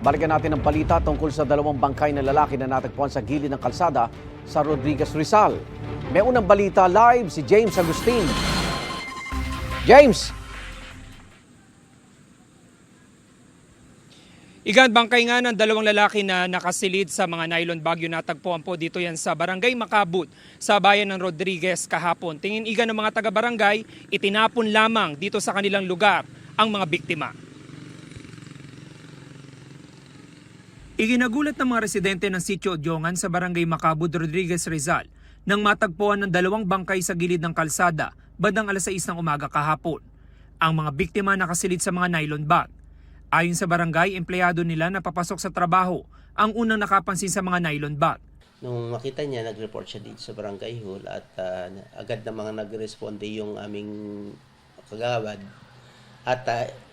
Balikan natin ang balita tungkol sa dalawang bangkay na lalaki na natagpuan sa gilid ng kalsada sa Rodriguez, Rizal. May unang balita live si James Agustin. James! Igan, bangkay nga ng dalawang lalaki na nakasilid sa mga nylon bag yung natagpuan po dito yan sa Barangay Makabud sa bayan ng Rodriguez kahapon. Tingin igan ng mga taga-barangay, itinapon lamang dito sa kanilang lugar ang mga biktima. Iginagulat ng mga residente ng Sitio Odyongan sa Barangay Makabud, Rodriguez, Rizal nang matagpuan ng dalawang bangkay sa gilid ng kalsada bandang alas 6 ng umaga kahapon. Ang mga biktima nakasilid sa mga nylon bag. Ayon sa barangay, empleyado nila na papasok sa trabaho ang unang nakapansin sa mga nylon bag. Nung makita niya, nag-report siya dito sa barangay hall at agad na mga nag-responde yung aming kagawad at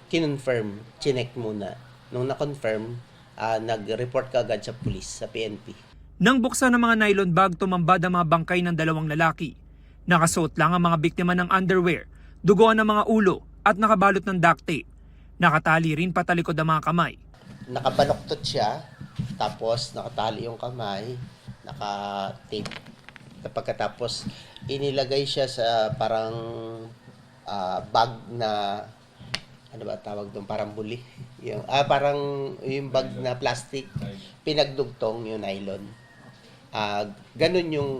kinonfirm, chinek muna. Nung na-confirm, nag-report ka agad sa pulis, sa PNP. Nang buksan ng mga nylon bag, tumambad ang mga bangkay ng dalawang lalaki. Nakasuot lang ang mga biktima ng underwear, duguan ng mga ulo at nakabalot ng duct tape. Nakatali rin patalikod ang mga kamay. Nakabaloktot siya, tapos nakatali yung kamay, naka-tape. Pagkatapos, inilagay siya sa parang bag na, ano ba tawag doon, parang buli. Parang yung bag na plastic, pinagdugtong yung nylon. Ganun yung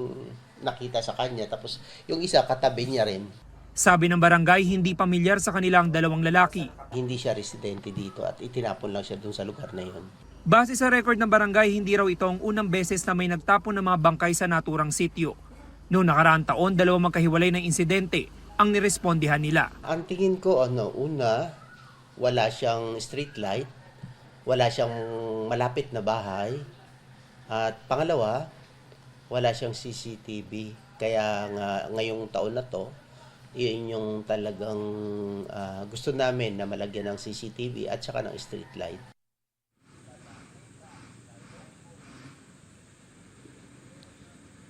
nakita sa kanya, tapos yung isa katabi niya rin. Sabi ng barangay, hindi pamilyar sa kanilang dalawang lalaki. Hindi siya residente dito at itinapon lang siya dun sa lugar na yun. Base sa record ng barangay, hindi raw ito ang unang beses na may nagtapon ng mga bangkay sa naturang sitio. Noong nakaraang taon, dalawang magkahiwalay ng insidente ang nirespondihan nila. Ang tingin ko, una, wala siyang street light, wala siyang malapit na bahay, at pangalawa, wala siyang CCTV. Kaya nga, ngayong taon na to, yun yung talagang gusto namin na malagyan ng CCTV at saka ng street light.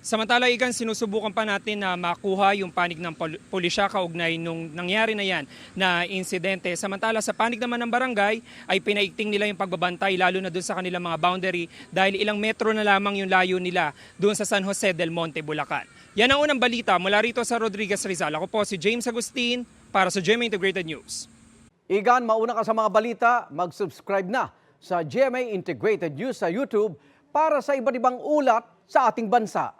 Samantala, igan, sinusubukan pa natin na makuha yung panig ng pulisya kaugnay nung nangyari na yan na insidente. Samantala, sa panig naman ng barangay ay pinaigting nila yung pagbabantay lalo na doon sa kanilang mga boundary dahil ilang metro na lamang yung layo nila doon sa San Jose del Monte, Bulacan. Yan ang unang balita mula rito sa Rodriguez, Rizal. Ako po si James Agustin para sa GMA Integrated News. Igan, mauna ka sa mga balita, mag-subscribe na sa GMA Integrated News sa YouTube para sa iba't ibang ulat sa ating bansa.